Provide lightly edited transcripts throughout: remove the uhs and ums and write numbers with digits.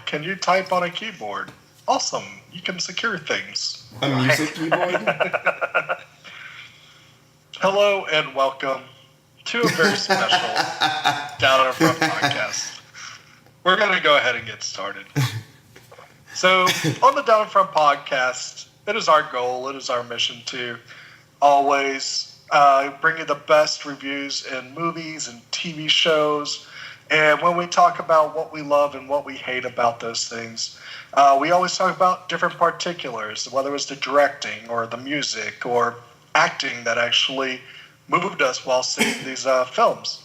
Can you type on a keyboard? Awesome. You can secure things. A music keyboard? Hello and welcome to a very special Down in Front podcast. We're going to go ahead and get started. So, on the Down in Front podcast, it is our goal, it is our mission to always bring you the best reviews in movies and TV shows. And when we talk about what we love and what we hate about those things, we always talk about different particulars, whether it's the directing or the music or acting that actually moved us while seeing these films.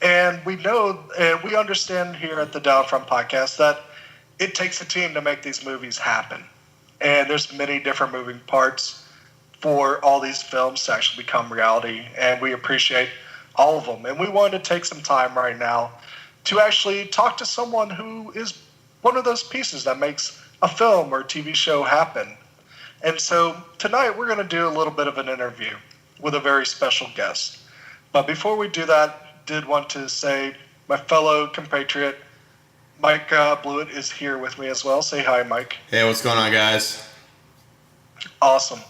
And we know and we understand here at the Down Front podcast that it takes a team to make these movies happen. And there's many different moving parts for all these films to actually become reality. And we appreciate all of them. And we wanted to take some time right now to actually talk to someone who is one of those pieces that makes a film or TV show happen. And so tonight we're going to do a little bit of an interview with a very special guest. But before we do that, did want to say my fellow compatriot Mike Blewett is here with me as well. Say hi, Mike. Hey, what's going on, guys? Awesome.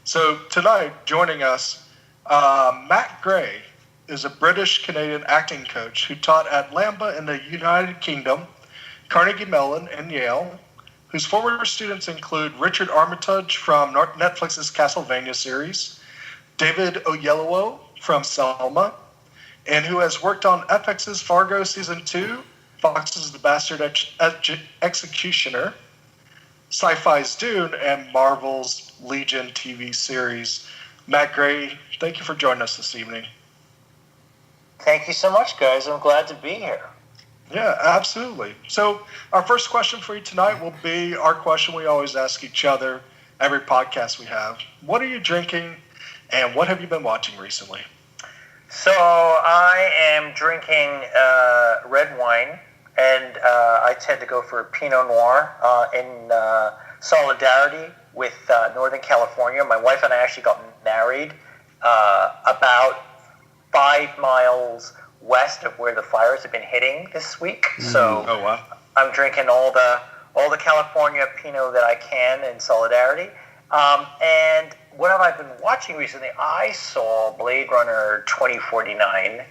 So tonight, joining us, Matt Gray is a British-Canadian acting coach who taught at Lambda in the United Kingdom, Carnegie Mellon, and Yale, whose former students include Richard Armitage from Netflix's Castlevania series, David Oyelowo from Selma, and who has worked on FX's Fargo Season 2, Fox's The Bastard Executioner, Sci-Fi's Dune, and Marvel's Legion TV series. Matt Gray, thank you for joining us this evening. Thank you so much, guys. I'm glad to be here. Yeah, absolutely. So our first question for you tonight will be our question we always ask each other every podcast we have. What are you drinking, and what have you been watching recently? So I am drinking red wine, and I tend to go for Pinot Noir in solidarity with Northern California. My wife and I actually got married about 5 miles west of where the fires have been hitting this week. So wow. I'm drinking all the California Pinot that I can in solidarity. And what have I been watching recently? I saw Blade Runner 2049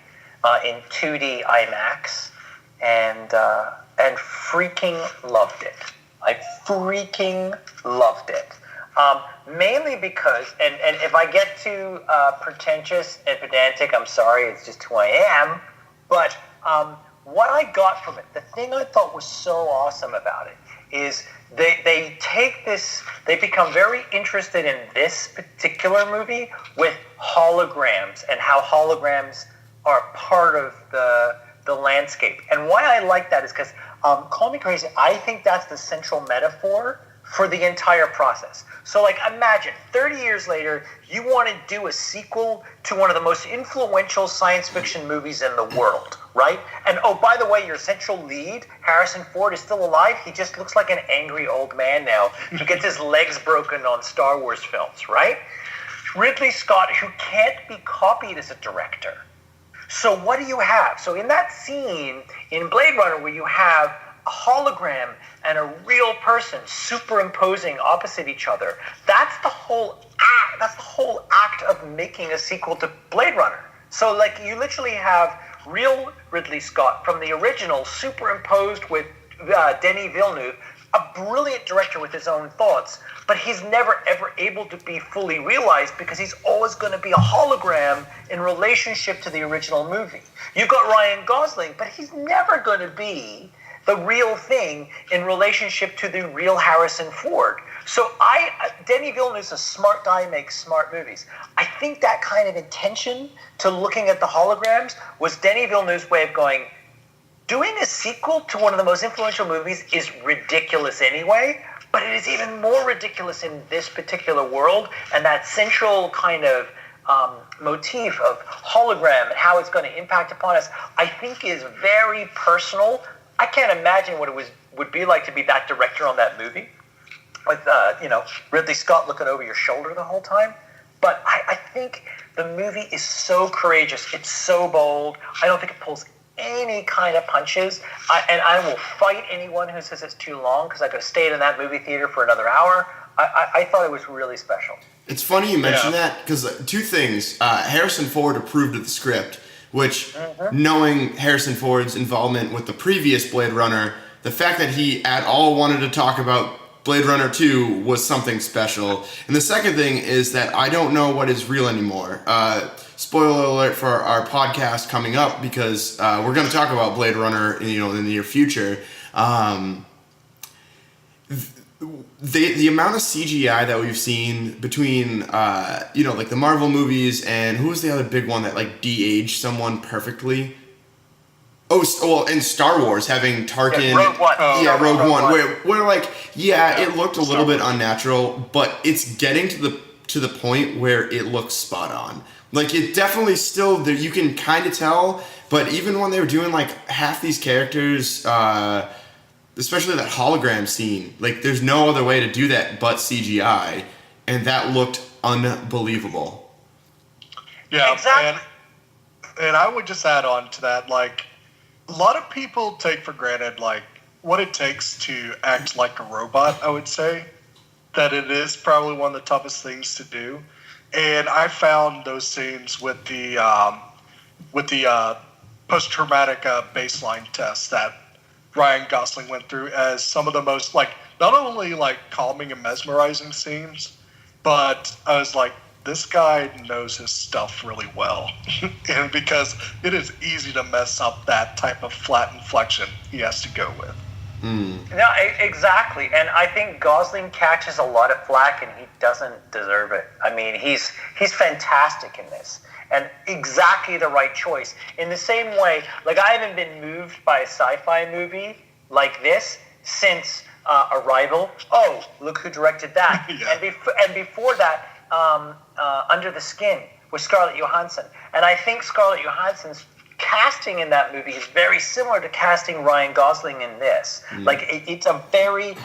in 2D IMAX and freaking loved it. I freaking loved it. Mainly because, and if I get too pretentious and pedantic, I'm sorry, it's just who I am. But what I got from it, the thing I thought was so awesome about it, is they take this, they become very interested in this particular movie with holograms and how holograms are part of the landscape. And why I like that is because, call me crazy, I think that's the central metaphor for the entire process. So like imagine 30 years later, you want to do a sequel to one of the most influential science fiction movies in the world, right? And oh, by the way, your central lead, Harrison Ford, is still alive. He just looks like an angry old man now who gets his legs broken on Star Wars films, right? Ridley Scott, who can't be copied as a director. So what do you have? So in that scene in Blade Runner where you have a hologram and a real person superimposing opposite each other, that's the whole act. That's the whole act of making a sequel to Blade Runner. So like you literally have real Ridley Scott from the original superimposed with Denis Villeneuve, a brilliant director with his own thoughts, but he's never ever able to be fully realized because he's always going to be a hologram in relationship to the original movie. You've got Ryan Gosling, but he's never going to be the real thing in relationship to the real Harrison Ford. So Denis Villeneuve's a smart guy, makes smart movies. I think that kind of intention to looking at the holograms was Denis Villeneuve's way of going, doing a sequel to one of the most influential movies is ridiculous anyway, but it is even more ridiculous in this particular world, and that central kind of motif of hologram and how it's going to impact upon us, I think is very personal. I can't imagine what it would be like to be that director on that movie, with Ridley Scott looking over your shoulder the whole time. But I think the movie is so courageous. It's so bold. I don't think it pulls any kind of punches. I will fight anyone who says it's too long, because I could have stayed in that movie theater for another hour. I thought it was really special. It's funny you mention that, because two things. Harrison Ford approved of the script, which, knowing Harrison Ford's involvement with the previous Blade Runner, the fact that he at all wanted to talk about Blade Runner 2 was something special. And the second thing is that I don't know what is real anymore. Spoiler alert for our podcast coming up, because we're going to talk about Blade Runner in the near future. The amount of CGI that we've seen between like the Marvel movies and who was the other big one that like de-aged someone perfectly? And Star Wars having Tarkin. Rogue One. Rogue One. Where it looked a little bit unnatural, but it's getting to the point where it looks spot on. Like, it definitely still, you can kind of tell, but even when they were doing like half these characters, especially that hologram scene, like there's no other way to do that but CGI, and that looked unbelievable. Yeah, exactly. And I would just add on to that, like, a lot of people take for granted, like, what it takes to act like a robot, I would say. That it is probably one of the toughest things to do. And I found those scenes with the post-traumatic baseline test that Ryan Gosling went through as some of the most, like, not only, like, calming and mesmerizing scenes, but I was like, this guy knows his stuff really well. And because it is easy to mess up that type of flat inflection he has to go with. No, exactly. And I think Gosling catches a lot of flack, and he doesn't deserve it. I mean, he's fantastic in this, and exactly the right choice. In the same way, like, I haven't been moved by a sci-fi movie like this since Arrival. Oh, look who directed that. Yeah. And before that, Under the Skin with Scarlett Johansson. And I think Scarlett Johansson's casting in that movie is very similar to casting Ryan Gosling in this. Like, it's a very...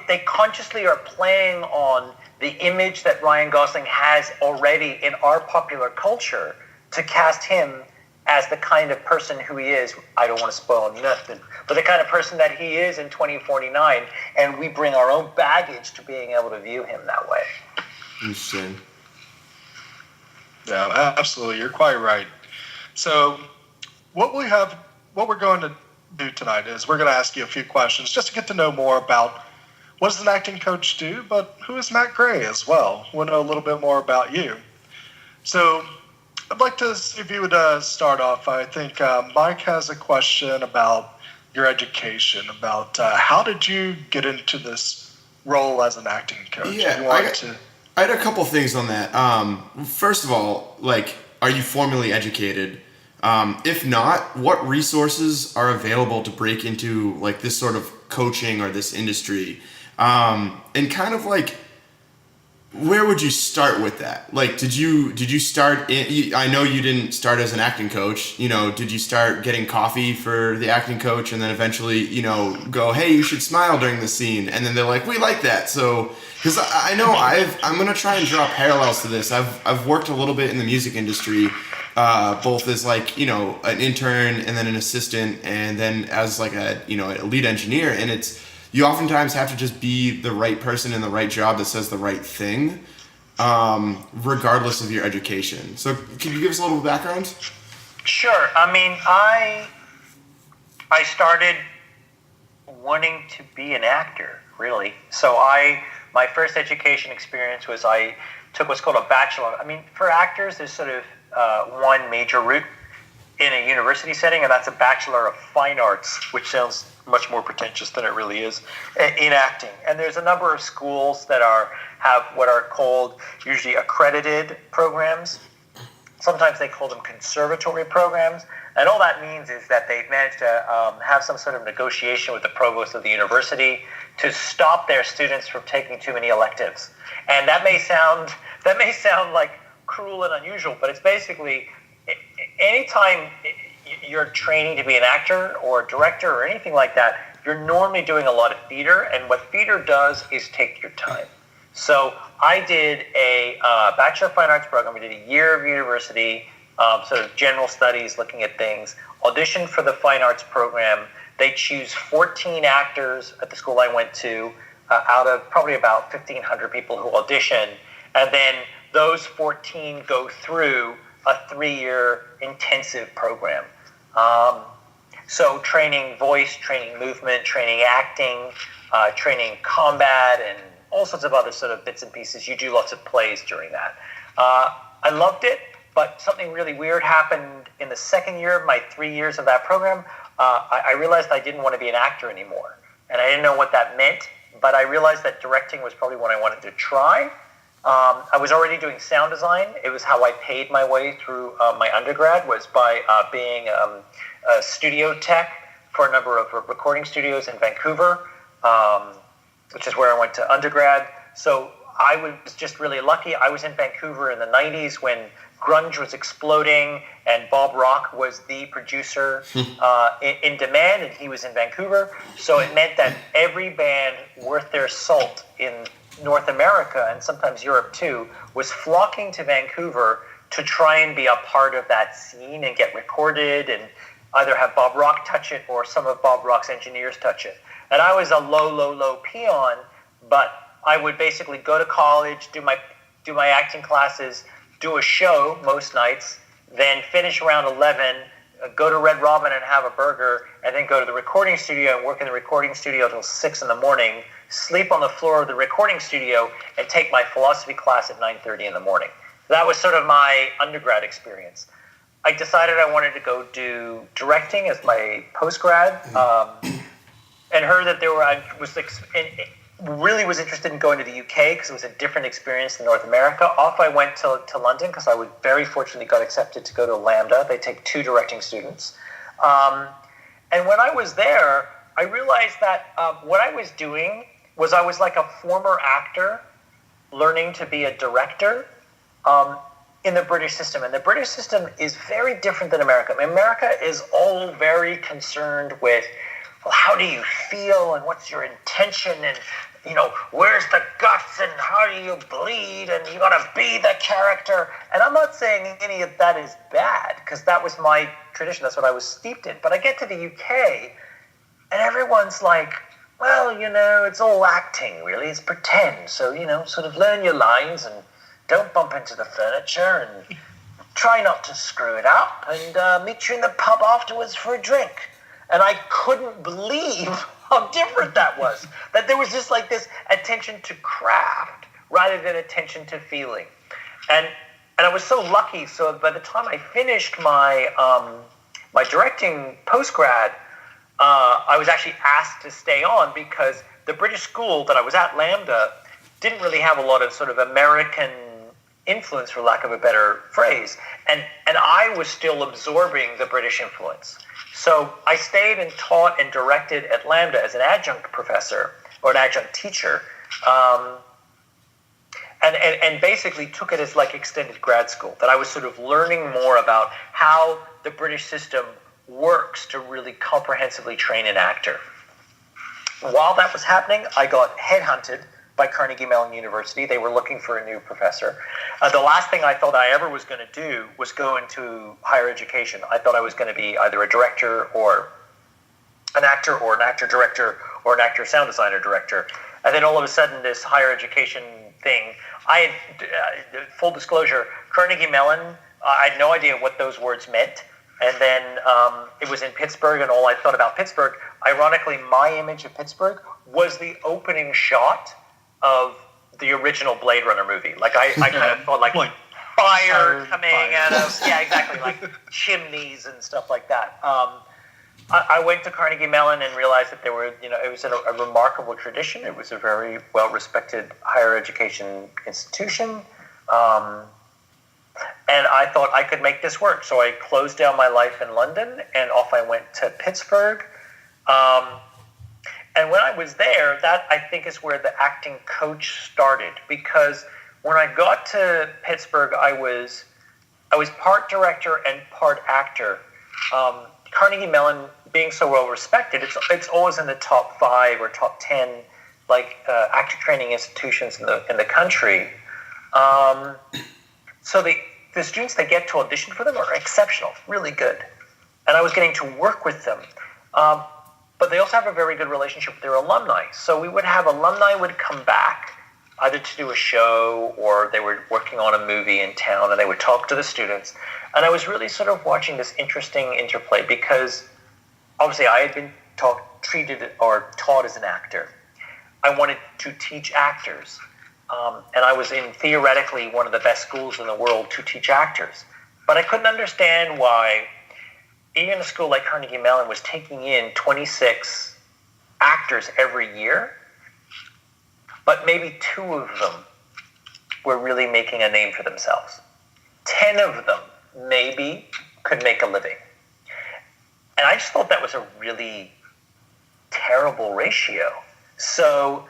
they consciously are playing on the image that Ryan Gosling has already in our popular culture to cast him as the kind of person who he is. I don't want to spoil nothing, but the kind of person that he is in 2049, and we bring our own baggage to being able to view him that way. Interesting. Yeah, absolutely. You're quite right. So what we're going to do tonight is we're going to ask you a few questions just to get to know more about what does an acting coach do, but who is Matt Gray as well. We'll know a little bit more about you. So I'd like to see if you would start off. I think Mike has a question about your education, about how did you get into this role as an acting coach? Yeah, I had a couple things on that. First of all, like, are you formally educated? If not, what resources are available to break into like this sort of coaching or this industry? And kind of like, where would you start with that? Like, did you start I know you didn't start as an acting coach, did you start getting coffee for the acting coach and then eventually, go, hey, you should smile during the scene. And then they're like, we like that. So, because I know I'm going to try and draw parallels to this. I've worked a little bit in the music industry, both as like, an intern and then an assistant and then as like a lead engineer. And you oftentimes have to just be the right person in the right job that says the right thing, regardless of your education. So can you give us a little background? Sure. I mean, I started wanting to be an actor, really. So my first education experience was I took what's called a bachelor. I mean, for actors, there's sort of one major route. in a university setting, and that's a Bachelor of Fine Arts, which sounds much more pretentious than it really is, in acting. And there's a number of schools that have what are called usually accredited programs. Sometimes they call them conservatory programs. And all that means is that they've managed to have some sort of negotiation with the provost of the university to stop their students from taking too many electives. And that may sound like cruel and unusual, but it's basically anytime you're training to be an actor or a director or anything like that, you're normally doing a lot of theater, and what theater does is take your time. So I did a Bachelor of Fine Arts program. We did a year of university, sort of general studies, looking at things. Auditioned for the Fine Arts program. They choose 14 actors at the school I went to out of probably about 1,500 people who audition. And then those 14 go through a 3-year intensive program. So training voice, training movement, training acting, training combat, and all sorts of other sort of bits and pieces. You do lots of plays during that. I loved it, but something really weird happened in the second year of my 3 years of that program. I realized I didn't want to be an actor anymore, and I didn't know what that meant, but I realized that directing was probably what I wanted to try. I was already doing sound design. It was how I paid my way through my undergrad, was by being a studio tech for a number of recording studios in Vancouver, which is where I went to undergrad. So I was just really lucky. I was in Vancouver in the 90s when grunge was exploding and Bob Rock was the producer in demand, and he was in Vancouver. So it meant that every band worth their salt in North America, and sometimes Europe too, was flocking to Vancouver to try and be a part of that scene and get recorded and either have Bob Rock touch it or some of Bob Rock's engineers touch it. And I was a low peon, but I would basically go to college, do my acting classes, do a show most nights, then finish around 11, go to Red Robin and have a burger, and then go to the recording studio and work in the recording studio until 6 in the morning, sleep on the floor of the recording studio, and take my philosophy class at 9:30 in the morning. That was sort of my undergrad experience. I decided I wanted to go do directing as my postgrad, and heard that really was interested in going to the UK because it was a different experience than North America. Off I went to London because I would very fortunately got accepted to go to Lambda. They take 2 directing students. And when I was there, I realized that what I was doing was I was like a former actor learning to be a director in the British system. And the British system is very different than America. I mean, America is all very concerned with, well, how do you feel and what's your intention and, you know, where's the guts and how do you bleed and you got to be the character. And I'm not saying any of that is bad because that was my tradition. That's what I was steeped in. But I get to the UK and everyone's like, well, you know, it's all acting, really. It's pretend. So, you know, sort of learn your lines and don't bump into the furniture and try not to screw it up and meet you in the pub afterwards for a drink. And I couldn't believe how different that was. That there was just like this attention to craft rather than attention to feeling. And I was so lucky. So by the time I finished my my directing postgrad, I was actually asked to stay on because the British school that I was at, Lambda, didn't really have a lot of sort of American influence, for lack of a better phrase. And I was still absorbing the British influence. So I stayed and taught and directed at Lambda as an adjunct professor or an adjunct teacher, and basically took it as like extended grad school, that I was sort of learning more about how the British system works to really comprehensively train an actor. While that was happening, I got headhunted by Carnegie Mellon University. They were looking for a new professor. The last thing I thought I ever was going to do was go into higher education. I thought I was going to be either a director or an actor or an actor director or an actor sound designer director. And then all of a sudden this higher education thing, I had, full disclosure, Carnegie Mellon, I had no idea what those words meant. And then it was in Pittsburgh, and all I thought about Pittsburgh, ironically, my image of Pittsburgh was the opening shot of the original Blade Runner movie. Like I kind of thought, like, fire coming out of, yeah, exactly, like chimneys and stuff like that. I went to Carnegie Mellon and realized that there were, it was a remarkable tradition. It was a very well-respected higher education institution. And I thought I could make this work. So I closed down my life in London and off I went to Pittsburgh. And when I was there, that I think is where the acting coach started, because when I got to Pittsburgh, I was part director and part actor. Carnegie Mellon, being so well respected, it's always in the top 5 or top 10 actor training institutions in the country. So the students that get to audition for them are exceptional, really good, and I was getting to work with them. But they also have a very good relationship with their alumni. So we would have alumni would come back either to do a show or they were working on a movie in town, and they would talk to the students. And I was really sort of watching this interesting interplay, because obviously I had been treated or taught as an actor. I wanted to teach actors. And I was in theoretically one of the best schools in the world to teach actors. But I couldn't understand why even a school like Carnegie Mellon was taking in 26 actors every year, but maybe 2 of them were really making a name for themselves. 10 of them maybe could make a living. And I just thought that was a really terrible ratio. So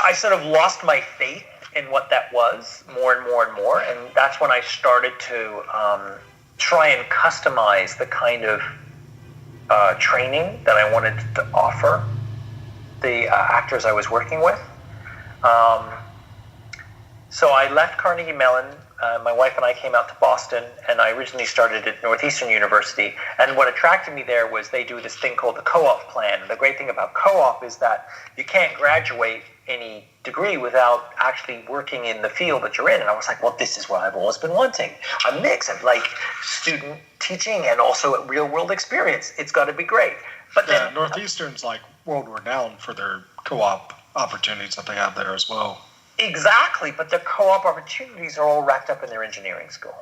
I sort of lost my faith in what that was more and more and more. And that's when I started to try and customize the kind of training that I wanted to offer the actors I was working with. So I left Carnegie Mellon. My wife and I came out to Boston, and I originally started at Northeastern University. And what attracted me there was they do this thing called the co-op plan. The great thing about co-op is that you can't graduate any degree without actually working in the field that you're in. And I was like, well, this is what I've always been wanting. A mix of like student teaching and also real world experience. It's got to be great. But then Northeastern's like world renowned for their co-op opportunities that they have there as well. Exactly, but the co-op opportunities are all wrapped up in their engineering school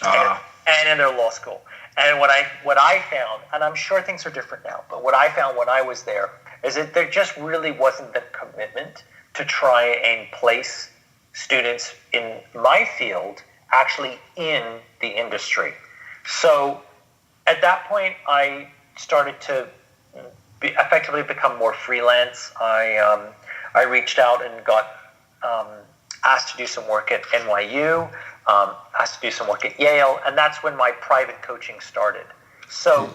and in their law school. And what I found, and I'm sure things are different now, but what I found when I was there is that there just really wasn't the commitment to try and place students in my field actually in the industry. So at that point, I started to effectively become more freelance. I reached out and got asked to do some work at NYU, asked to do some work at Yale, and that's when my private coaching started. So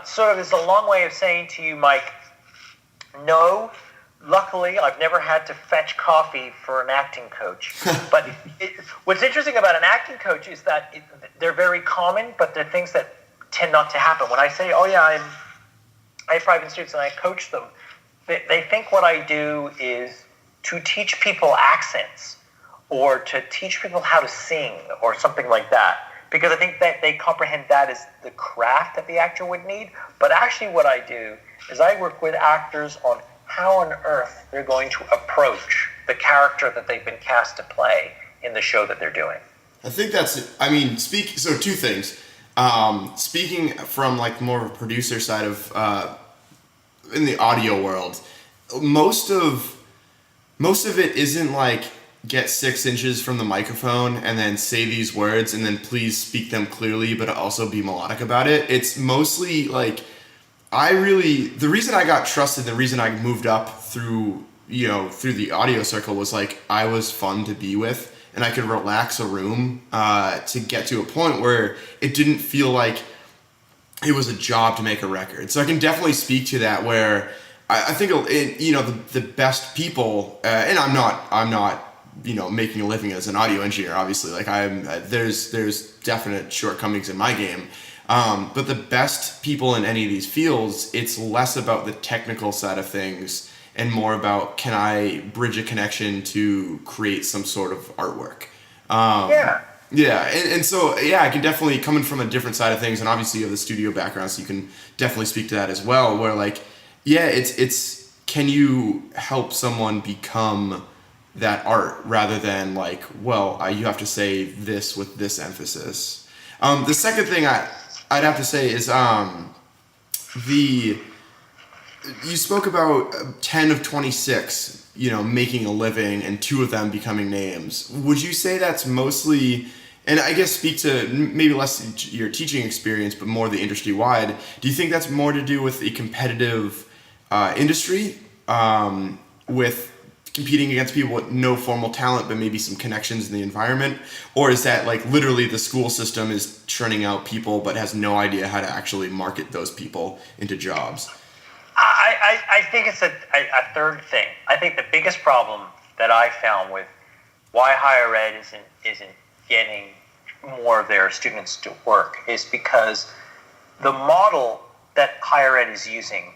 sort of is a long way of saying to you, Mike, no, luckily I've never had to fetch coffee for an acting coach. But what's interesting about an acting coach is that they're very common, but they're things that tend not to happen. When I say, oh yeah, I have private students and I coach them, they think what I do is to teach people accents or to teach people how to sing or something like that. Because I think that they comprehend that as the craft that the actor would need. But actually what I do is I work with actors on how on earth they're going to approach the character that they've been cast to play in the show that they're doing. I think so 2 things. Speaking from like more of a producer side of in the audio world, most of it isn't like get 6 inches from the microphone and then say these words and then please speak them clearly but also be melodic about it. It's mostly like the reason I got trusted, the reason I moved up through the audio circle was like I was fun to be with and I could relax a room to get to a point where it didn't feel like it was a job to make a record. So I can definitely speak to that where I think the best people, and I'm not making a living as an audio engineer. Obviously, like there's definite shortcomings in my game. But the best people in any of these fields, it's less about the technical side of things and more about can I bridge a connection to create some sort of artwork. Yeah, and so I can definitely coming from a different side of things, and obviously you have the studio background, so you can definitely speak to that as well. Where like. Yeah, it's can you help someone become that art rather than like, well, you have to say this with this emphasis. The second thing I'd have to say is you spoke about 10 of 26, making a living and 2 of them becoming names. Would you say that's mostly, and I guess speak to maybe less your teaching experience, but more the industry wide, do you think that's more to do with a competitive industry, with competing against people with no formal talent, but maybe some connections in the environment? Or is that like literally the school system is churning out people, but has no idea how to actually market those people into jobs? I think it's a third thing. I think the biggest problem that I found with why higher ed isn't getting more of their students to work is because the model that higher ed is using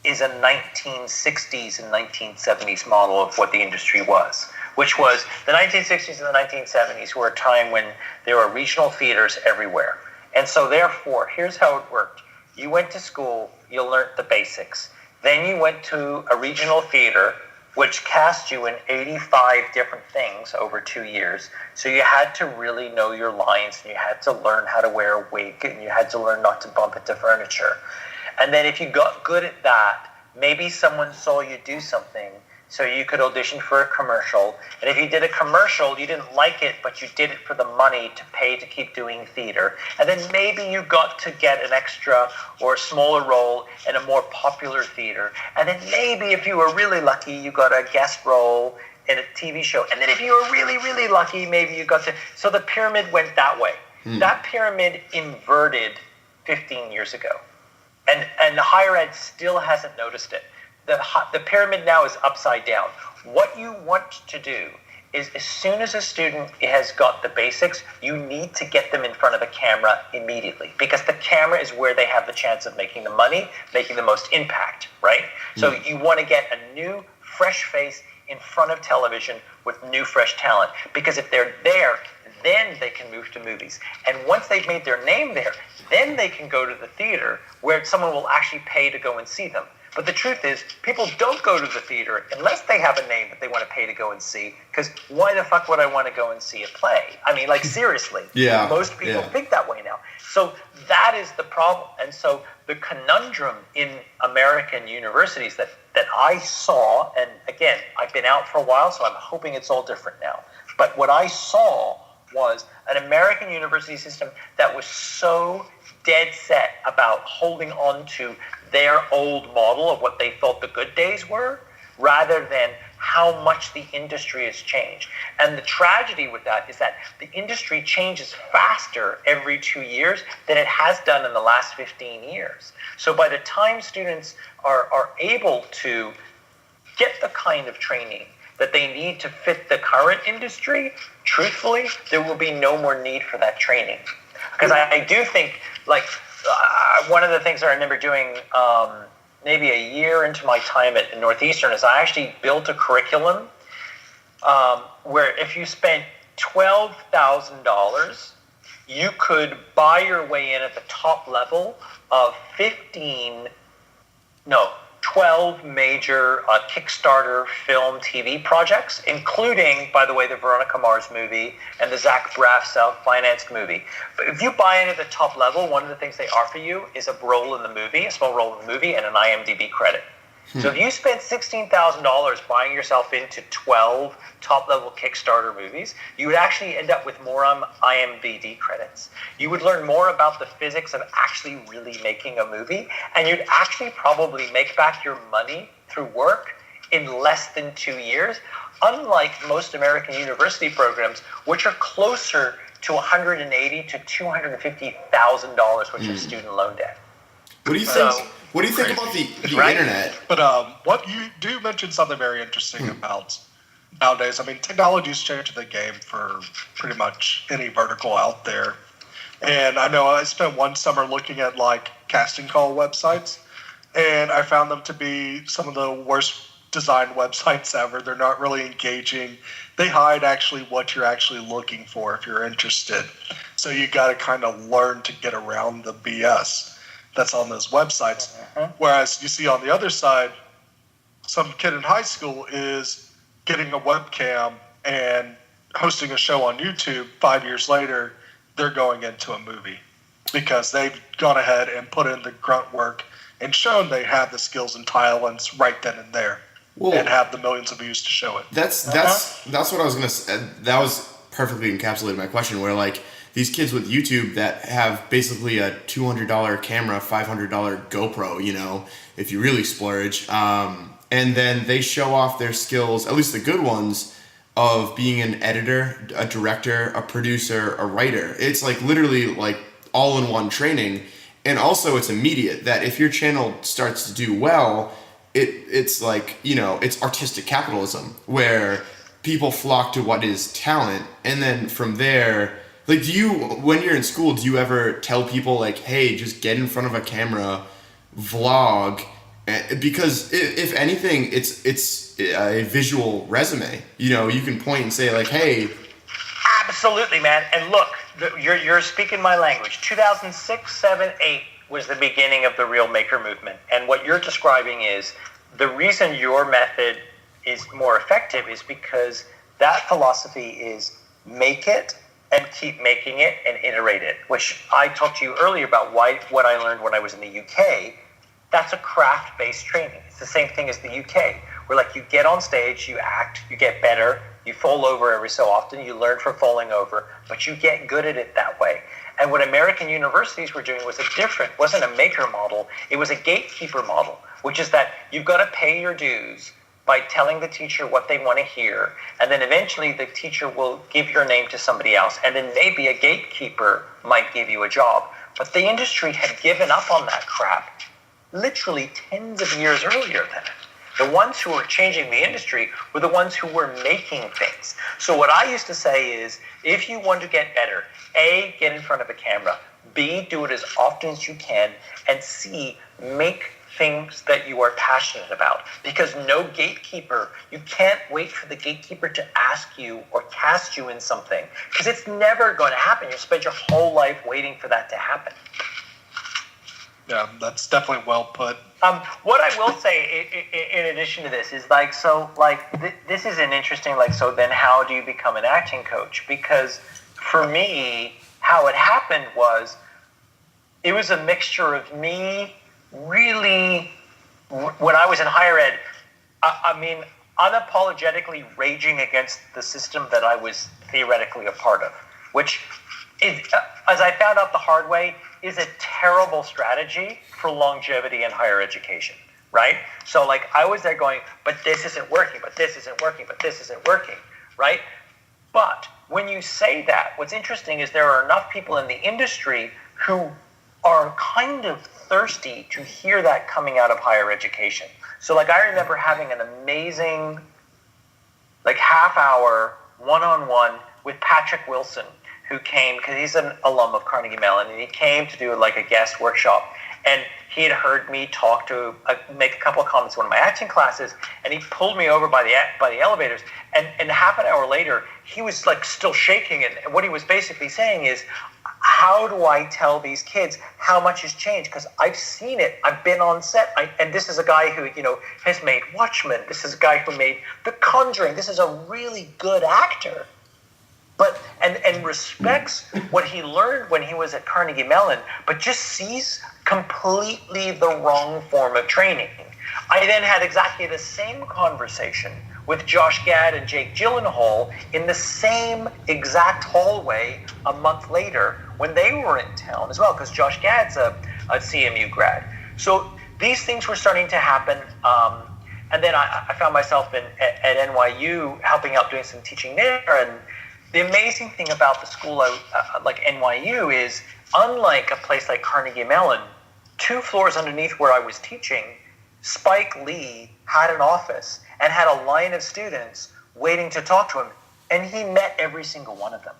is a 1960s and 1970s model of what the industry was, which was the 1960s and the 1970s were a time when there were regional theaters everywhere. And so therefore, here's how it worked. You went to school, you learned the basics. Then you went to a regional theater, which cast you in 85 different things over 2 years. So you had to really know your lines, and you had to learn how to wear a wig, and you had to learn not to bump into furniture. And then if you got good at that, maybe someone saw you do something, so you could audition for a commercial. And if you did a commercial, you didn't like it, but you did it for the money to pay to keep doing theater. And then maybe you got to get an extra or a smaller role in a more popular theater. And then maybe if you were really lucky, you got a guest role in a TV show. And then if you were really, really lucky, maybe you got to... So the pyramid went that way. That pyramid inverted 15 years ago. And higher ed still hasn't noticed it. The pyramid now is upside down. What you want to do is as soon as a student has got the basics, you need to get them in front of a camera immediately, because the camera is where they have the chance of making the money, making the most impact, right? So you want to get a new, fresh face in front of television with new, fresh talent, because if they're there, then they can move to movies. And once they've made their name there, then they can go to the theater where someone will actually pay to go and see them. But the truth is, people don't go to the theater unless they have a name that they want to pay to go and see, because why the fuck would I want to go and see a play? I mean, like, seriously. Yeah. Most people think that way now. So that is the problem. And so the conundrum in American universities that I saw, and again, I've been out for a while, so I'm hoping it's all different now. But what I saw was an American university system that was so dead set about holding on to their old model of what they thought the good days were, rather than how much the industry has changed. And the tragedy with that is that the industry changes faster every 2 years than it has done in the last 15 years. So by the time students are able to get the kind of training that they need to fit the current industry, truthfully, there will be no more need for that training. Because I do think, like, one of the things I remember doing maybe a year into my time at Northeastern is I actually built a curriculum where if you spent $12,000, you could buy your way in at the top level of 12 major Kickstarter film TV projects, including, by the way, the Veronica Mars movie and the Zach Braff self-financed movie. But if you buy in at the top level, one of the things they offer you is a role in the movie, a small role in the movie, and an IMDb credit. So if you spent $16,000 buying yourself into 12 top-level Kickstarter movies, you would actually end up with more IMDb credits. You would learn more about the physics of actually really making a movie, and you'd actually probably make back your money through work in less than 2 years, unlike most American university programs, which are closer to $180,000 to $250,000, which is student loan debt. What do you think? What do you think about the internet? But what you do mention something very interesting about nowadays. I mean, technology's changed the game for pretty much any vertical out there. And I know I spent one summer looking at like casting call websites, and I found them to be some of the worst designed websites ever. They're not really engaging. They hide actually what you're actually looking for if you're interested. So you got to kind of learn to get around the BS that's on those websites. Whereas you see on the other side, some kid in high school is getting a webcam and hosting a show on YouTube, 5 years later, they're going into a movie because they've gone ahead and put in the grunt work and shown they have the skills and talents right then and there, and have the millions of views to show it. That's what I was gonna say. That was perfectly encapsulated my question. Where like these kids with YouTube that have basically a $200 camera, $500 GoPro, you know, if you really splurge, and then they show off their skills, at least the good ones, of being an editor, a director, a producer, a writer. It's like literally like all-in-one training, and also it's immediate. That if your channel starts to do well, it's like, you know, it's artistic capitalism where people flock to what is talent, and then from there, like, when you're in school, do you ever tell people like, hey, just get in front of a camera, vlog? Because if anything, it's a visual resume. You know, you can point and say like, hey. Absolutely, man. And look, you're speaking my language. 2006, 7, 8 was the beginning of the real maker movement. And what you're describing is the reason your method is more effective is because that philosophy is make it and keep making it and iterate it, which I talked to you earlier about what I learned when I was in the UK. That's a craft-based training. It's the same thing as the UK, where like you get on stage, you act, you get better, you fall over every so often, you learn from falling over, but you get good at it that way. And what American universities were doing wasn't a maker model, it was a gatekeeper model, which is that you've got to pay your dues by telling the teacher what they want to hear, and then eventually the teacher will give your name to somebody else, and then maybe a gatekeeper might give you a job. But the industry had given up on that crap literally tens of years earlier than it. The ones who were changing the industry were the ones who were making things. So what I used to say is, if you want to get better, A, get in front of a camera, B, do it as often as you can, and C, make things that you are passionate about. Because no gatekeeper, you can't wait for the gatekeeper to ask you or cast you in something, because it's never going to happen. You spend your whole life waiting for that to happen. Yeah, that's definitely well put. What I will say in addition to this is this is an interesting, so then how do you become an acting coach? Because for me, how it happened was, it was a mixture of me really, when I was in higher ed, I mean, unapologetically raging against the system that I was theoretically a part of, which is, as I found out the hard way, is a terrible strategy for longevity in higher education, right? So I was there going, but this isn't working, but this isn't working, but this isn't working, right? But when you say that, what's interesting is there are enough people in the industry who are kind of thirsty to hear that coming out of higher education. So I remember having an amazing half-hour one-on-one with Patrick Wilson, who came, because he's an alum of Carnegie Mellon, and he came to do a guest workshop. And he had heard me make a couple of comments in one of my acting classes, and he pulled me over by the elevators. And half an hour later, he was still shaking. And what he was basically saying is, how do I tell these kids how much has changed? Because I've seen it. I've been on set. And this is a guy who, has made Watchmen. This is a guy who made The Conjuring. This is a really good actor. But and respects what he learned when he was at Carnegie Mellon, but just sees completely the wrong form of training. I then had exactly the same conversation with Josh Gad and Jake Gyllenhaal in the same exact hallway a month later when they were in town as well, because Josh Gad's a CMU grad. So these things were starting to happen. And then I found myself at NYU helping out doing some teaching there. And the amazing thing about the school like NYU is, unlike a place like Carnegie Mellon, 2 floors underneath where I was teaching, Spike Lee had an office and had a line of students waiting to talk to him, and he met every single one of them.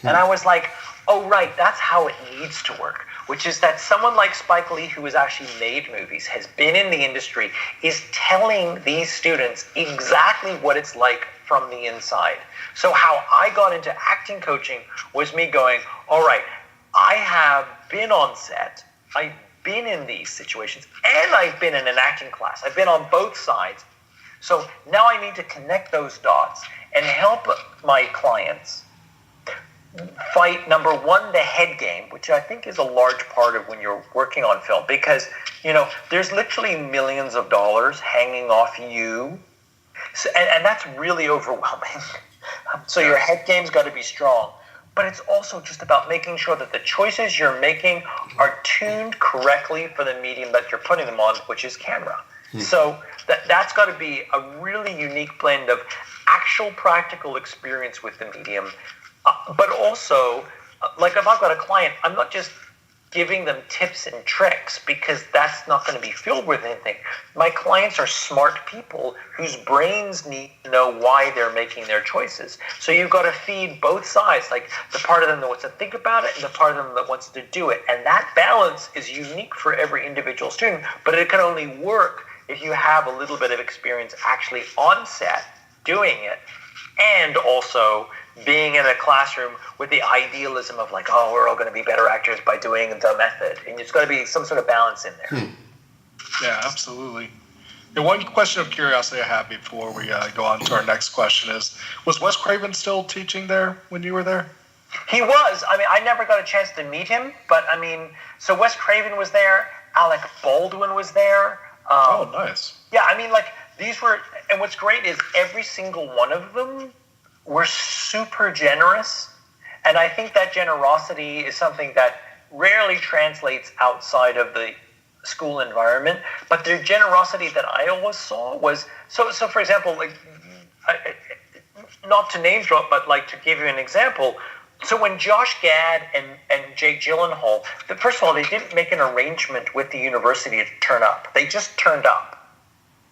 And I was like, oh, right, that's how it needs to work, which is that someone like Spike Lee, who has actually made movies, has been in the industry, is telling these students exactly what it's like from the inside. So how I got into acting coaching was me going, all right, I have been on set, I've been in these situations, and I've been in an acting class. I've been on both sides. So now I need to connect those dots and help my clients fight, number one, the head game, which I think is a large part of when you're working on film, because, there's literally millions of dollars hanging off you. So, and that's really overwhelming. So your head game's got to be strong. But it's also just about making sure that the choices you're making are tuned correctly for the medium that you're putting them on, which is camera. So that's got to be a really unique blend of actual practical experience with the medium, but also, like if I've got a client, I'm not just giving them tips and tricks because that's not going to be filled with anything. My clients are smart people whose brains need to know why they're making their choices. So you've got to feed both sides, like the part of them that wants to think about it and the part of them that wants to do it. And that balance is unique for every individual student, but it can only work if you have a little bit of experience actually on set doing it, and also being in a classroom with the idealism of like, oh, we're all going to be better actors by doing the method. And there's got to be some sort of balance in there. Yeah, absolutely. The one question of curiosity I have before we go on to our next question is, was Wes Craven still teaching there when you were there? He was. I mean, I never got a chance to meet him, but I mean, so Wes Craven was there, Alec Baldwin was there. Oh, nice. Yeah, I mean, like, these were, and what's great is every single one of them were super generous, and I think that generosity is something that rarely translates outside of the school environment, but their generosity that I always saw was, so for example, like, not to name drop, but like to give you an example, so when Josh Gad and Jake Gyllenhaal, first of all, they didn't make an arrangement with the university to turn up. They just turned up,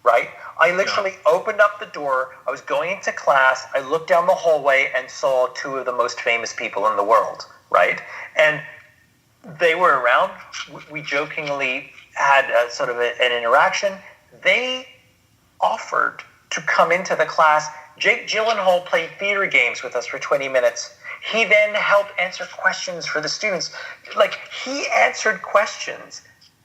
right? I literally opened up the door. I was going into class. I looked down the hallway and saw two of the most famous people in the world, right? And they were around. We jokingly had sort of an interaction. They offered to come into the class. Jake Gyllenhaal played theater games with us for 20 minutes. He then helped answer questions for the students. Like, he answered questions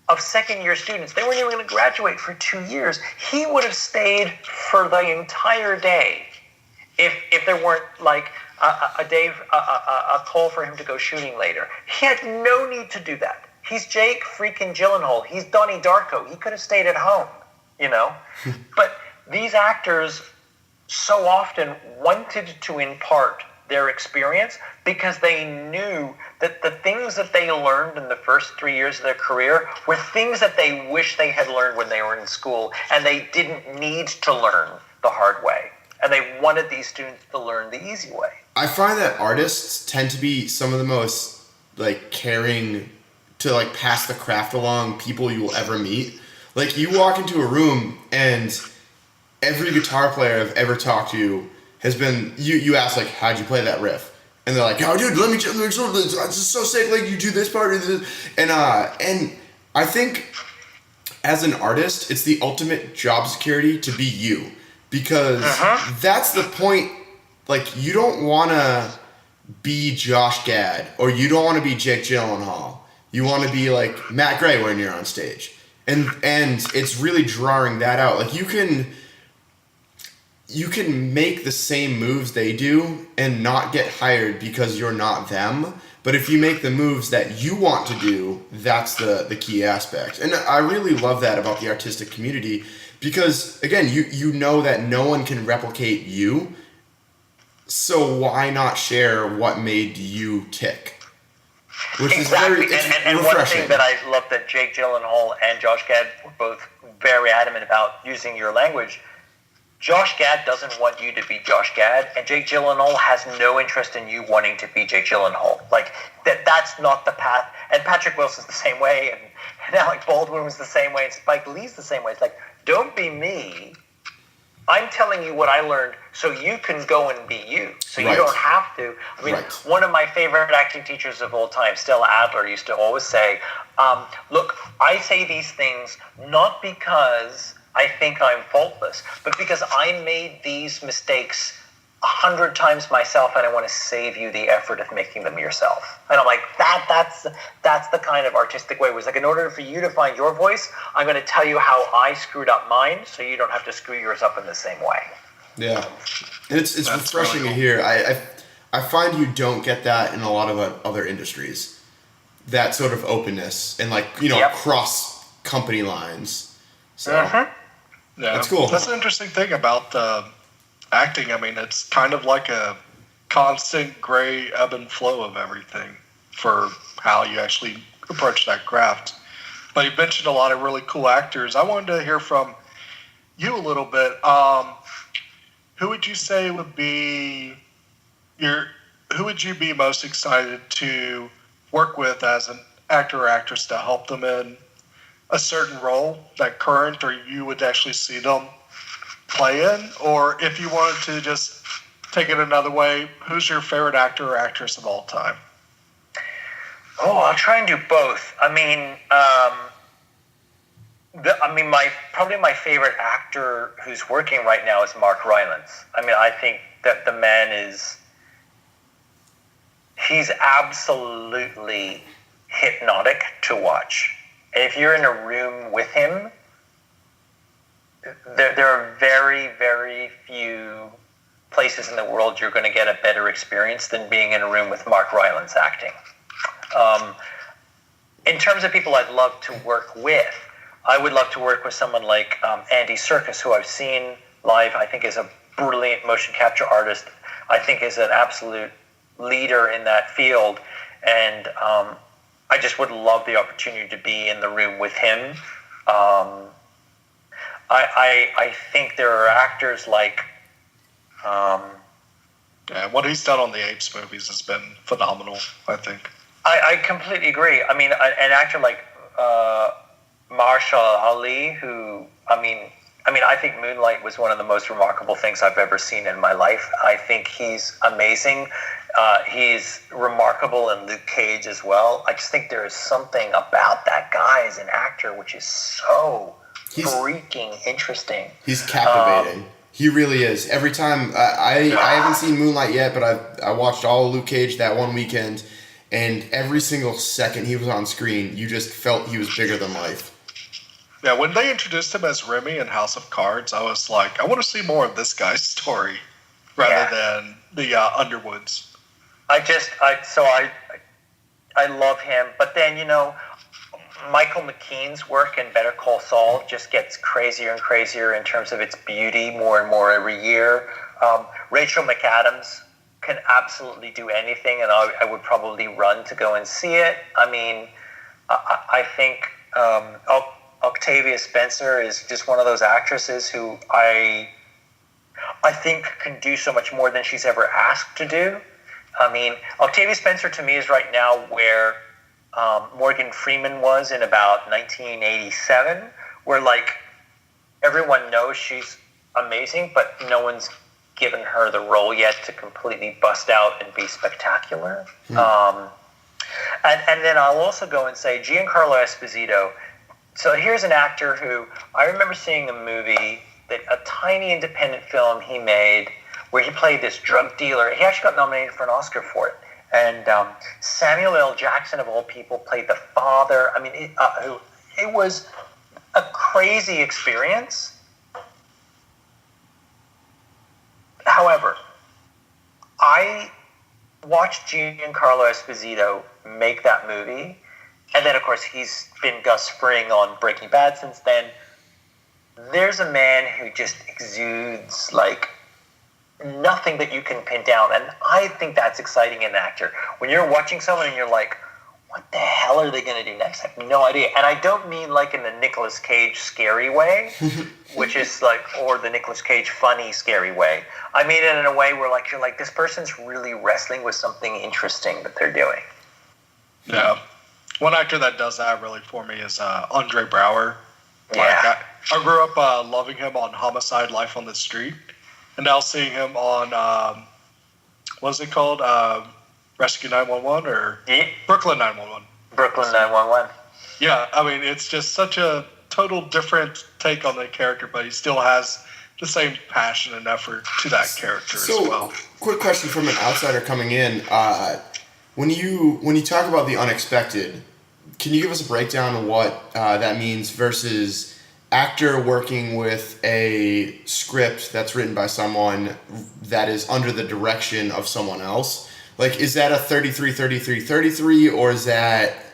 of second-year students. They weren't even going to graduate for 2 years. He would have stayed for the entire day if there weren't, like, a call for him to go shooting later. He had no need to do that. He's Jake freaking Gyllenhaal. He's Donnie Darko. He could have stayed at home, But these actors so often wanted to impart their experience because they knew that the things that they learned in the first 3 years of their career were things that they wish they had learned when they were in school, and they didn't need to learn the hard way. And they wanted these students to learn the easy way. I find that artists tend to be some of the most, like, caring to, like, pass the craft along people you will ever meet. Like, you walk into a room and every guitar player I've ever talked to has been, you ask, like, how'd you play that riff? And they're like, oh, dude, let me show you, it's just so sick, like, you do this part, and I think as an artist, it's the ultimate job security to be you, because that's the point. Like, you don't want to be Josh Gad, or you don't want to be Jake Gyllenhaal. You want to be, like, Matt Gray when you're on stage, and it's really drawing that out. Like, you can make the same moves they do and not get hired because you're not them. But if you make the moves that you want to do, that's the key aspect. And I really love that about the artistic community because, again, you know that no one can replicate you. So why not share what made you tick? Which exactly. is very and refreshing. One thing that I love that Jake Gyllenhaal and Josh Gad were both very adamant about using your language. Josh Gad doesn't want you to be Josh Gad, and Jake Gyllenhaal has no interest in you wanting to be Jake Gyllenhaal. Like, that's not the path. And Patrick Wilson's the same way, and Alec Baldwin was the same way, and Spike Lee's the same way. It's like, don't be me. I'm telling you what I learned so you can go and be you. So you don't have to. I mean, one of my favorite acting teachers of all time, Stella Adler, used to always say, look, I say these things not because I think I'm faultless, but because I made these mistakes 100 times myself, and I want to save you the effort of making them yourself. And I'm like, that's the kind of artistic way. It was like, in order for you to find your voice, I'm going to tell you how I screwed up mine, so you don't have to screw yours up in the same way. Yeah, and it's refreshing to hear. I find you don't get that in a lot of other industries. That sort of openness and cross company lines. So Mm-hmm. Yeah, that's cool. That's an interesting thing about acting. I mean, it's kind of like a constant gray ebb and flow of everything for how you actually approach that craft. But you mentioned a lot of really cool actors. I wanted to hear from you a little bit. Who would you say would be who would you be most excited to work with as an actor or actress to help them in a certain role that current or you would actually see them play in? Or if you wanted to just take it another way, who's your favorite actor or actress of all time? Oh, I'll try and do both. I mean, my favorite actor who's working right now is Mark Rylance. I mean, I think that the man he's absolutely hypnotic to watch. And if you're in a room with him, there are very, very few places in the world you're going to get a better experience than being in a room with Mark Rylance acting. In terms of people I'd love to work with, I would love to work with someone like Andy Serkis, who I've seen live. I think is a brilliant motion capture artist. I think is an absolute leader in that field. And I just would love the opportunity to be in the room with him. I think there are actors like... what he's done on the Apes movies has been phenomenal, I think. I completely agree. I mean, an actor like Marshall Ali, who, I think Moonlight was one of the most remarkable things I've ever seen in my life. I think he's amazing. He's remarkable in Luke Cage as well. I just think there is something about that guy as an actor which is so freaking interesting. He's captivating. He really is. Every time, I haven't seen Moonlight yet, but I watched all of Luke Cage that one weekend, and every single second he was on screen, you just felt he was bigger than life. Yeah, when they introduced him as Remy in House of Cards, I was like, I want to see more of this guy's story rather than the Underwoods. I love him, but then Michael McKean's work in Better Call Saul just gets crazier and crazier in terms of its beauty more and more every year. Rachel McAdams can absolutely do anything, and I would probably run to go and see it. I mean, I think Octavia Spencer is just one of those actresses who I think can do so much more than she's ever asked to do. I mean, Octavia Spencer to me is right now where Morgan Freeman was in about 1987, where everyone knows she's amazing, but no one's given her the role yet to completely bust out and be spectacular. And then I'll also go and say Giancarlo Esposito. So here's an actor who I remember seeing a movie, a tiny independent film he made where he played this drug dealer. He actually got nominated for an Oscar for it. And Samuel L. Jackson, of all people, played the father. I mean, it was a crazy experience. However, I watched Giancarlo Esposito make that movie, and then, of course, he's been Gus Fring on Breaking Bad since then. There's a man who just exudes nothing that you can pin down, and I think that's exciting in an actor. When you're watching someone and you're like, what the hell are they going to do next? I have no idea. And I don't mean in the Nicolas Cage scary way, which is or the Nicolas Cage funny scary way. I mean it in a way where you're like, this person's really wrestling with something interesting that they're doing. Yeah. One actor that does that really for me is Andre Braugher. Yeah. I grew up loving him on Homicide: Life on the Street. And now seeing him on, what's it called? Rescue 911 or Brooklyn 911? Brooklyn 911. Yeah, I mean, it's just such a total different take on the character, but he still has the same passion and effort to that character as well. Quick question from an outsider coming in. When you talk about the unexpected, can you give us a breakdown of what that means versus actor working with a script that's written by someone that is under the direction of someone else? Like, is that a 33-33-33, or is that...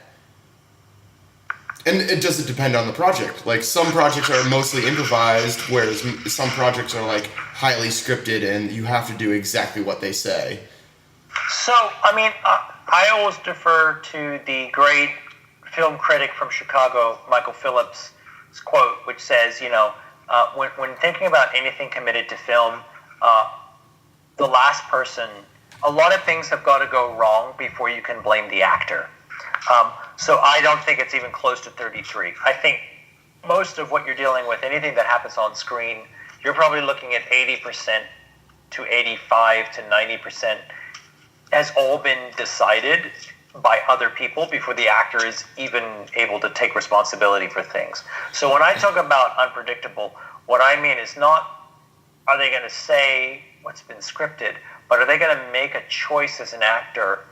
And it doesn't depend on the project. Like, some projects are mostly improvised, whereas some projects are, like, highly scripted and you have to do exactly what they say. So, I mean, I always defer to the great film critic from Chicago, Michael Phillips' quote, which says, when thinking about anything committed to film, the last person, a lot of things have got to go wrong before you can blame the actor. So I don't think it's even close to 33. I think most of what you're dealing with, anything that happens on screen, you're probably looking at 80% to 85 to 90% has all been decided by other people before the actor is even able to take responsibility for things. So when I talk about unpredictable, what I mean is not, are they going to say what's been scripted, but are they going to make a choice as an actor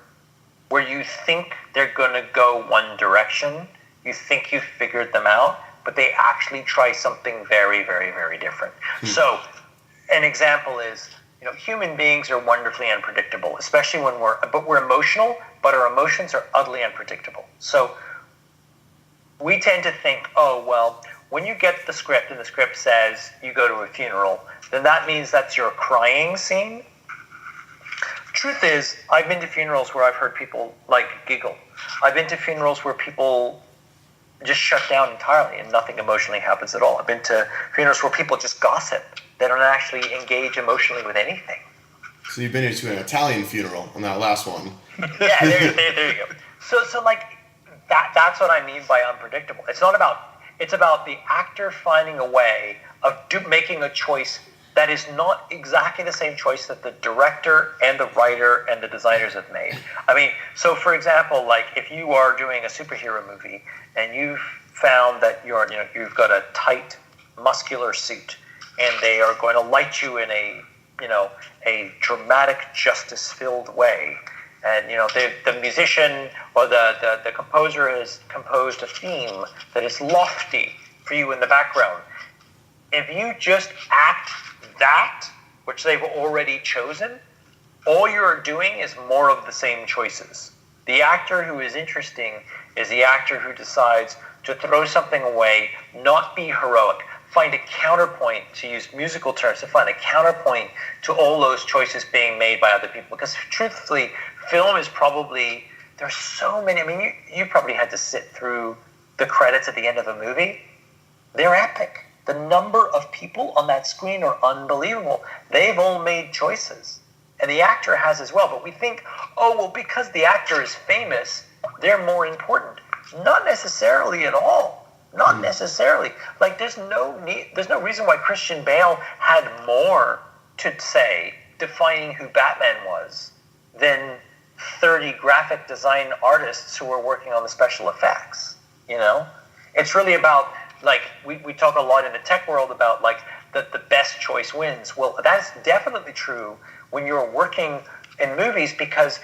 where you think they're going to go one direction, you think you've figured them out, but they actually try something very, very, very different. So an example is, human beings are wonderfully unpredictable, especially when we're emotional, but our emotions are utterly unpredictable. So we tend to think, when you get the script and the script says you go to a funeral, then that means that's your crying scene. Truth is, I've been to funerals where I've heard people giggle. I've been to funerals where people just shut down entirely and nothing emotionally happens at all. I've been to funerals where people just gossip. They don't actually engage emotionally with anything. So you've been to an Italian funeral on that last one. Yeah, there you go. So that's what I mean by unpredictable. It's about the actor finding a way of making a choice that is not exactly the same choice that the director and the writer and the designers have made. I mean, so for example, if you are doing a superhero movie and you've found that you've got a tight, muscular suit, and they are going to light you in a dramatic, justice-filled way, and the musician or the composer has composed a theme that is lofty for you in the background. If you just act that, which they've already chosen, all you're doing is more of the same choices. The actor who is interesting is the actor who decides to throw something away, not be heroic, find a counterpoint, to use musical terms, to find a counterpoint to all those choices being made by other people. Because truthfully, film is probably, there's so many, I mean, you probably had to sit through the credits at the end of a movie. They're epic. The number of people on that screen are unbelievable. They've all made choices. And the actor has as well. But we think, because the actor is famous, they're more important. Not necessarily at all. Not necessarily. There's no reason why Christian Bale had more to say defining who Batman was than 30 graphic design artists who were working on the special effects. It's really about, we talk a lot in the tech world about the best choice wins. Well, that's definitely true when you're working in movies, because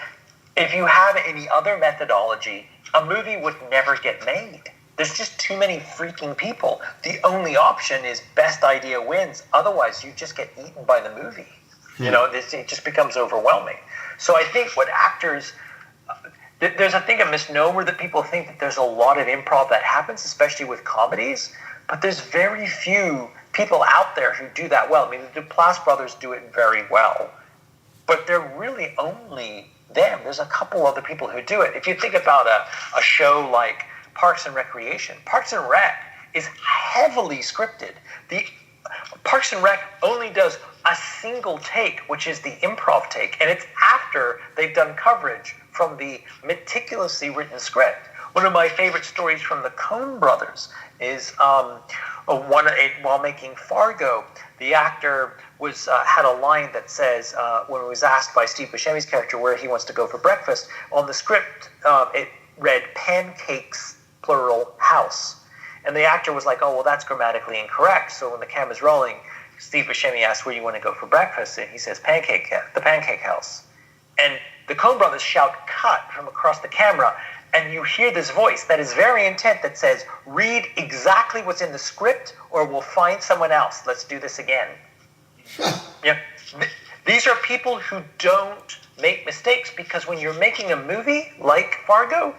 if you have any other methodology, a movie would never get made. There's just too many freaking people. The only option is best idea wins. Otherwise, you just get eaten by the movie. It just becomes overwhelming. So I think what actors... There's a misnomer that people think that there's a lot of improv that happens, especially with comedies, but there's very few people out there who do that well. I mean, the Duplass brothers do it very well, but they're really only them. There's a couple other people who do it. If you think about a show like Parks and Recreation, Parks and Rec is heavily scripted. The Parks and Rec only does a single take, which is the improv take, and it's after they've done coverage from the meticulously written script. One of my favorite stories from the Coen brothers is while making Fargo, the actor had a line that says, when he was asked by Steve Buscemi's character where he wants to go for breakfast, on the script it read pancakes, plural, house. And the actor was like, that's grammatically incorrect. So when the camera's rolling, Steve Buscemi asks, where do you want to go for breakfast? And he says, the Pancake House. And the Coen brothers shout cut from across the camera, and you hear this voice that is very intent that says, read exactly what's in the script or we'll find someone else. Let's do this again. Yeah. These are people who don't make mistakes, because when you're making a movie like Fargo,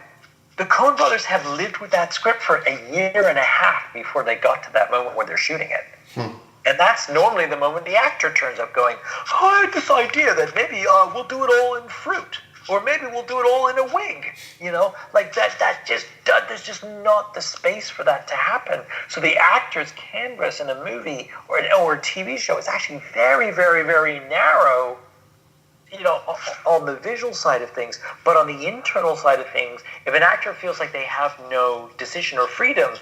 the Coen brothers have lived with that script for a year and a half before they got to that moment where they're shooting it. And that's normally the moment the actor turns up going, I had this idea that maybe we'll do it all in fruit, or maybe we'll do it all in a wig. Like there's just not the space for that to happen. So the actor's canvas in a movie or a TV show is actually very, very, very narrow, on the visual side of things. But on the internal side of things, if an actor feels like they have no decision or freedom,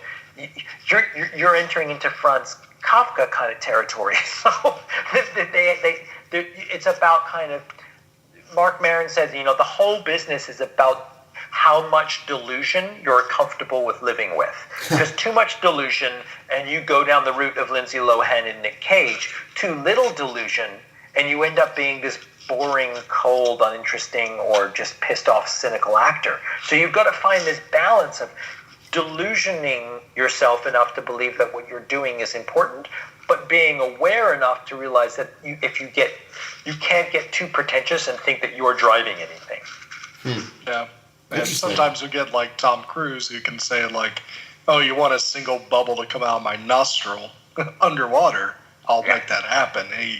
you're entering into Franz Kafka kind of territory. So it's about kind of, Mark Maron says, the whole business is about how much delusion you're comfortable with living with. Because too much delusion, and you go down the route of Lindsay Lohan and Nick Cage. Too little delusion, and you end up being this boring, cold, uninteresting, or just pissed off, cynical actor. So you've got to find this balance of delusioning yourself enough to believe that what you're doing is important, but being aware enough to realize that you can't get too pretentious and think that you're driving anything. Yeah. And sometimes we get like Tom Cruise, who can say like, oh, you want a single bubble to come out of my nostril underwater, I'll make that happen. And he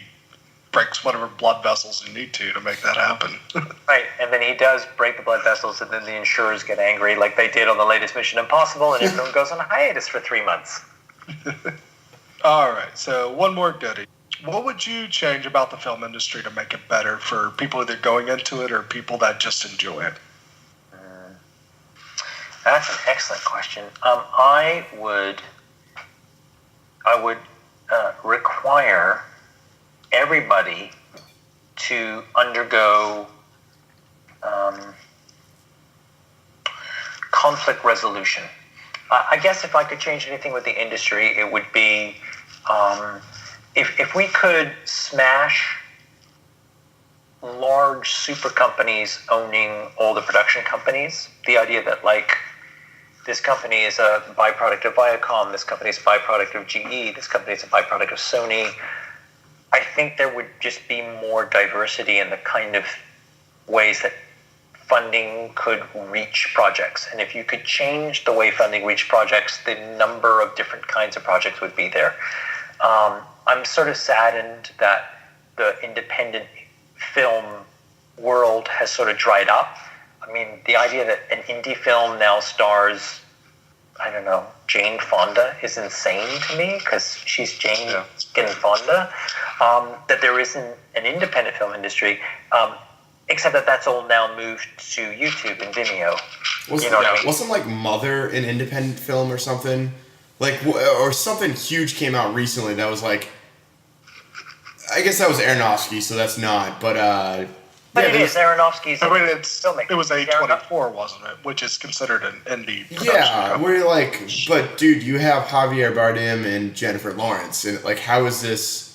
breaks whatever blood vessels you need to make that happen. Right, and then he does break the blood vessels, and then the insurers get angry like they did on the latest Mission Impossible, and everyone goes on hiatus for 3 months. All right, so one more goodie. What would you change about the film industry to make it better for people either going into it or people that just enjoy it? That's an excellent question. I would require everybody to undergo conflict resolution. I guess if I could change anything with the industry, it would be if we could smash large super companies owning all the production companies. The idea that like this company is a byproduct of Viacom, this company is a byproduct of GE, this company is a byproduct of Sony. I think there would just be more diversity in the kind of ways that funding could reach projects. And if you could change the way funding reached projects, the number of different kinds of projects would be there. I'm sort of saddened that the independent film world has sort of dried up. I mean, the idea that an indie film now stars, I don't know, Jane Fonda is insane to me, because she's Jane Fonda. That there isn't an independent film industry, except that that's all now moved to YouTube and Vimeo. Wasn't like Mother an independent film or something? Like, or something huge came out recently that was like, I guess that was Aronofsky, so that's not, but But it is Aronofsky's. I mean, it was A24, wasn't it? Which is considered an indie production. Yeah, we're like, but dude, you have Javier Bardem and Jennifer Lawrence, and like, how is this?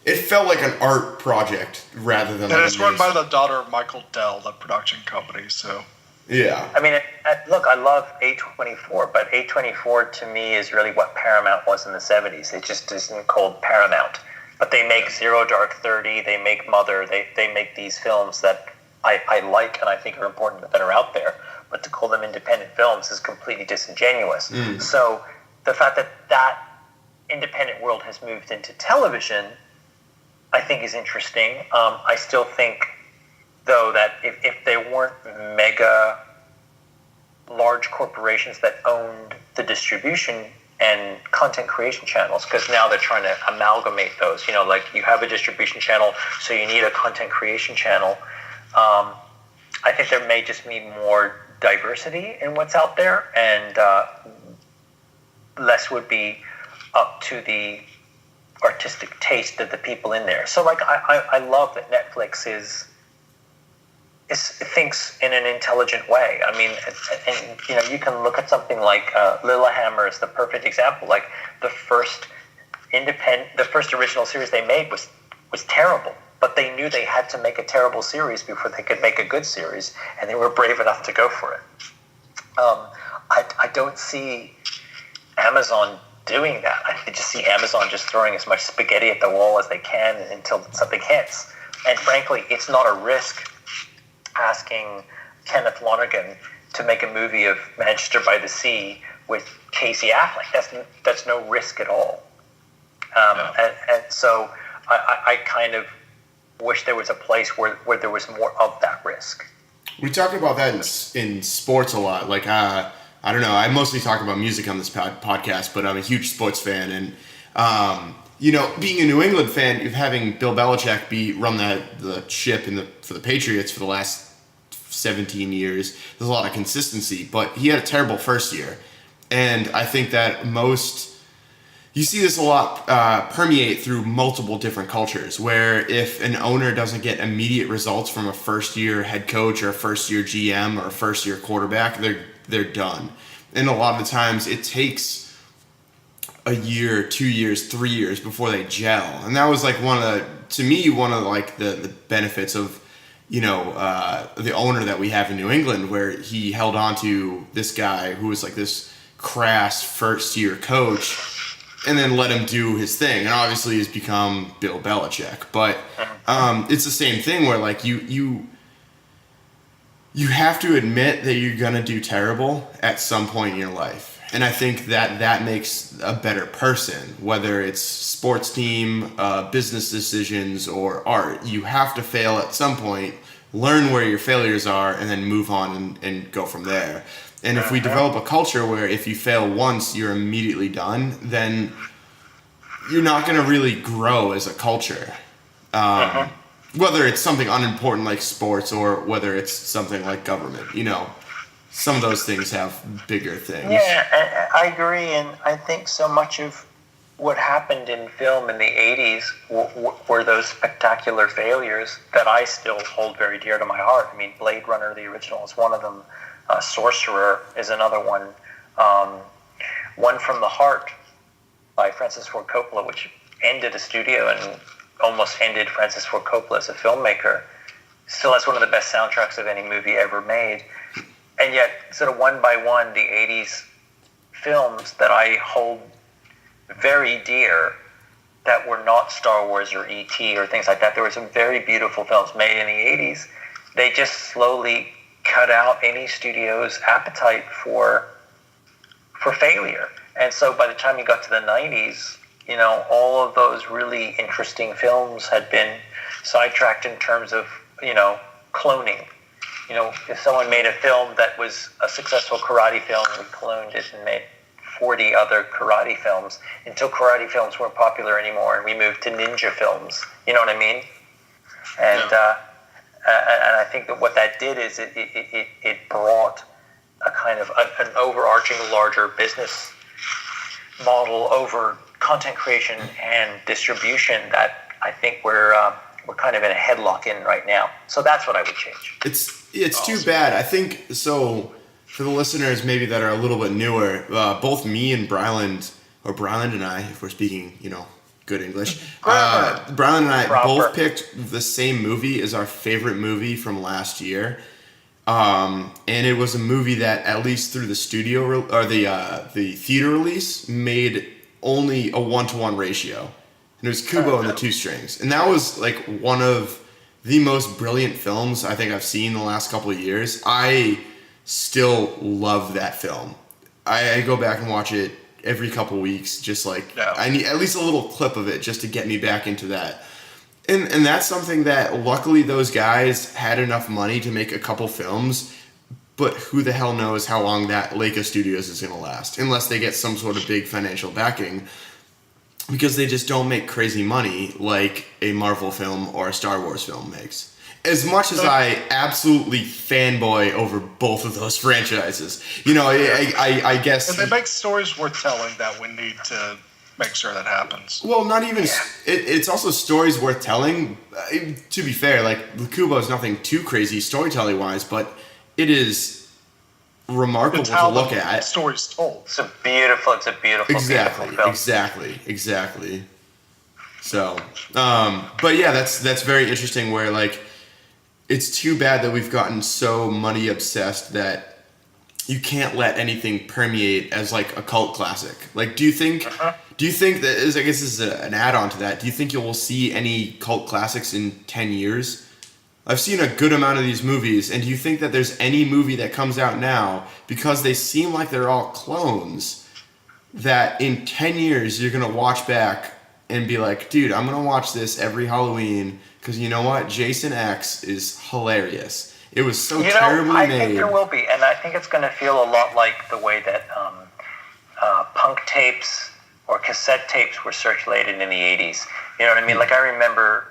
It felt like an art project rather than. And it's run by the daughter of Michael Dell, the production company. So. Yeah. I mean, look, I love A24, but A24 to me is really what Paramount was in the 70s. It just isn't called Paramount. But they make Zero Dark 30, they make Mother, they make these films that I like and I think are important that are out there. But to call them independent films is completely disingenuous. So the fact that that independent world has moved into television, I think is interesting. I still think, though, that if there weren't mega large corporations that owned the distribution and content creation channels, because now they're trying to amalgamate those. You know, like you have a distribution channel, so you need a content creation channel. I think there may just be more diversity in what's out there, and less would be up to the artistic taste of the people in there. So, like, I love that Netflix thinks in an intelligent way. I mean, and you know, you can look at something like Lillehammer is the perfect example. Like the first the first original series they made was terrible. But they knew they had to make a terrible series before they could make a good series, and they were brave enough to go for it. I don't see Amazon doing that. I just see Amazon just throwing as much spaghetti at the wall as they can until something hits. And frankly, it's not a risk asking Kenneth Lonergan to make a movie of Manchester by the Sea with Casey Affleck. That's no risk at all. And so I kind of wish there was a place where there was more of that risk. We talk about that in sports a lot. Like, I don't know, I mostly talk about music on this podcast, but I'm a huge sports fan. And, being a New England fan, of having Bill Belichick run the ship for the Patriots for the last 17 years, there's a lot of consistency. But he had a terrible first year. And I think that you see this a lot permeate through multiple different cultures, where if an owner doesn't get immediate results from a first-year head coach or a first-year GM or a first-year quarterback, they're done. And a lot of the times it takes a year, 2 years, 3 years before they gel. And that was like one of the benefits of the owner that we have in New England, where he held on to this guy who was like this crass first-year coach, and then let him do his thing. And obviously he's become Bill Belichick. But it's the same thing where like you have to admit that you're going to do terrible at some point in your life. And I think that makes a better person, whether it's sports team, business decisions, or art. You have to fail at some point, learn where your failures are, and then move on and go from there. And if we develop a culture where if you fail once, you're immediately done, then you're not going to really grow as a culture. Whether it's something unimportant like sports or whether it's something like government, some of those things have bigger things. Yeah, I agree. And I think so much of what happened in film in the 80s were those spectacular failures that I still hold very dear to my heart. I mean, Blade Runner, the original, is one of them. Sorcerer is another one. One from the Heart by Francis Ford Coppola, which ended a studio and almost ended Francis Ford Coppola as a filmmaker. Still has one of the best soundtracks of any movie ever made. And yet, sort of one by one, the 80s films that I hold very dear that were not Star Wars or E.T. or things like that. There were some very beautiful films made in the 80s. They just slowly cut out any studio's appetite for failure. And so by the time you got to the 90s, all of those really interesting films had been sidetracked in terms of, cloning. If someone made a film that was a successful karate film, we cloned it and made 40 other karate films until karate films weren't popular anymore, and we moved to ninja films. You know what I mean? And and I think that what that did is it brought a kind of an overarching larger business model over content creation and distribution that I think we're kind of in a headlock in right now. So that's what I would change. It's too bad. I think so. For the listeners maybe that are a little bit newer, both me and Bryland and I, if we're speaking, good English, Bryland and I both picked the same movie as our favorite movie from last year. And it was a movie that, at least through the studio or the theater release, made only a 1-to-1 ratio. And it was Kubo and the Two Strings. And that was like one of the most brilliant films I think I've seen in the last couple of years. I still love that film. I go back and watch it every couple of weeks, just I need at least a little clip of it just to get me back into that. And that's something that luckily those guys had enough money to make a couple films, but who the hell knows how long that Leica Studios is going to last, unless they get some sort of big financial backing, because they just don't make crazy money like a Marvel film or a Star Wars film makes. As much as I absolutely fanboy over both of those franchises, I guess... And they make stories worth telling that we need to make sure that happens. Well, not even... It's also stories worth telling. To be fair, like, Kubo is nothing too crazy storytelling-wise, but it is remarkable It's how to look the at. story's told. It's a beautiful Exactly, film. exactly. So, but yeah, that's very interesting. Where like, it's too bad that we've gotten so money obsessed that you can't let anything permeate as like a cult classic. Like, do you think that is? I guess this is an add-on to that. Do you think you will see any cult classics in 10 years? I've seen a good amount of these movies, and do you think that there's any movie that comes out now, because they seem like they're all clones, that in 10 years you're gonna watch back and be like, dude, I'm gonna watch this every Halloween because you know what? Jason X is hilarious. It was so terribly I made. think there will be, and I think it's going to feel a lot like the way that punk tapes or cassette tapes were circulated in the 80s. You know what I mean? Like, I remember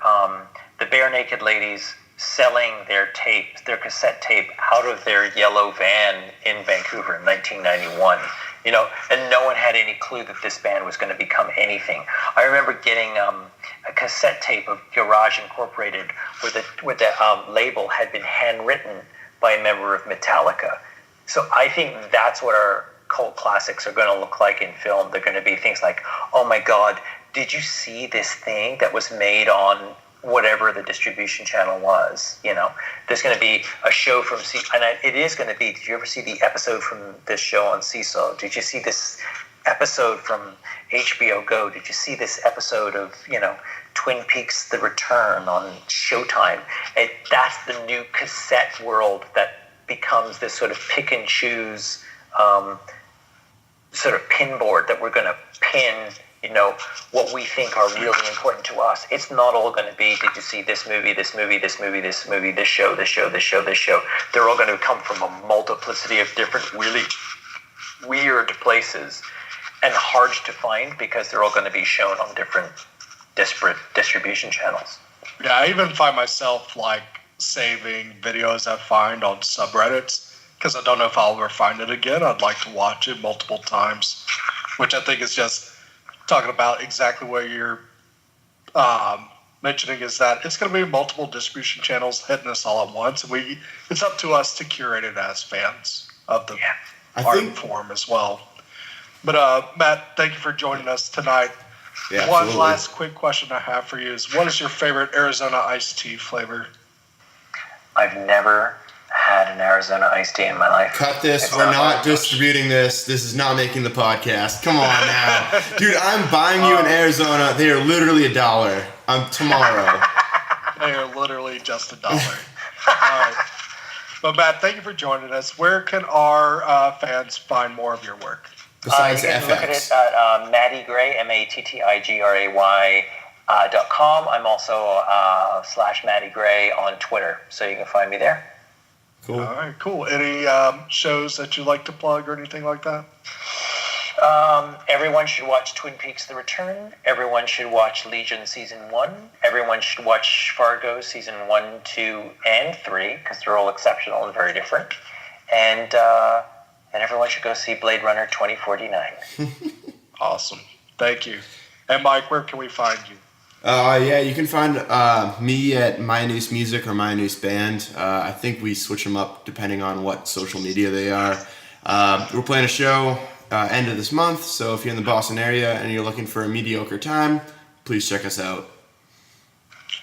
the Bare Naked Ladies selling their cassette tape out of their yellow van in Vancouver in 1991. You know, and no one had any clue that this band was going to become anything. I remember getting a cassette tape of Garage Incorporated where the label had been handwritten by a member of Metallica. So I think that's what our cult classics are going to look like in film. They're going to be things like, oh my God, did you see this thing that was made on whatever the distribution channel was? You know, there's going to be a show from it is going to be, did you ever see the episode from this show on Seesaw? Did you see this episode from HBO Go? Did you see this episode of, you know, Twin Peaks The Return on Showtime? That's the new cassette world that becomes this sort of pick and choose sort of pinboard that we're going to pin, you know, what we think are really important to us. It's not all going to be, did you see this movie, this movie, this movie, this movie, this show, this show, this show, this show. They're all going to come from a multiplicity of different, really weird places and hard to find because they're all going to be shown on different disparate distribution channels. Yeah, I even find myself like saving videos I find on subreddits because I don't know if I'll ever find it again. I'd like to watch it multiple times, which I think is just talking about exactly what you're mentioning, is that it's going to be multiple distribution channels hitting us all at once, and it's up to us to curate it as fans of the art form as well. But Matt, thank you for joining us tonight. Yeah, One absolutely. last quick question I have for you is, what is your favorite Arizona iced tea flavor? I've never had an Arizona iced tea in my life. Cut this. We're not distributing this. This is not making the podcast. Come on now. Dude, I'm buying you in Arizona. They are literally $1 tomorrow. They are literally just $1. All right. But Matt, thank you for joining us. Where can our fans find more of your work? Besides you can FX. look at it at Matty Gray, MattyGray.com. I'm also /Matty Gray on Twitter, so you can find me there. Cool. All right, cool. Any shows that you'd like to plug or anything like that? Everyone should watch Twin Peaks The Return. Everyone should watch Legion Season 1. Everyone should watch Fargo Season 1, 2, and 3, because they're all exceptional and very different. And everyone should go see Blade Runner 2049. Awesome. Thank you. And Mike, where can we find you? Yeah, you can find me at My Noose Music or My Noose Band. I think we switch them up depending on what social media they are. We're playing a show end of this month, so if you're in the Boston area and you're looking for a mediocre time, please check us out.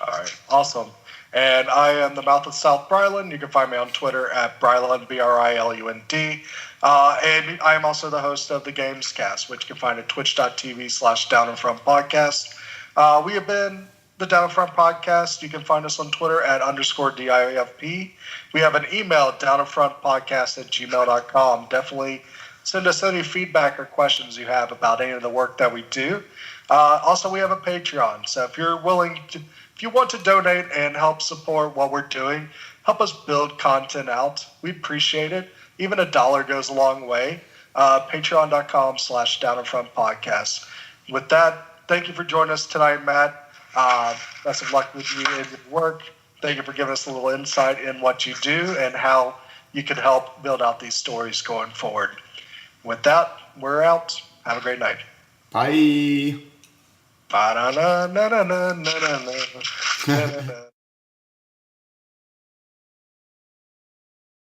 All right, awesome. And I am the Mouth of South Bryland. You can find me on Twitter at Bryland, Brilund. And I am also the host of the Gamescast, which you can find at twitch.tv/DownInFront Podcast. We have been the Down in Front Podcast. You can find us on Twitter at _DIFP. We have an email, downinfrontpodcast@gmail.com. Definitely send us any feedback or questions you have about any of the work that we do. Also, we have a Patreon. So if you want to donate and help support what we're doing, help us build content out, we appreciate it. Even $1 goes a long way. Patreon.com/DownInFrontPodcast. With that, thank you for joining us tonight, Matt. Best of luck with you in your work. Thank you for giving us a little insight in what you do and how you can help build out these stories going forward. With that, we're out. Have a great night. Bye. Ba-da-na-na-na-na-na-na-na.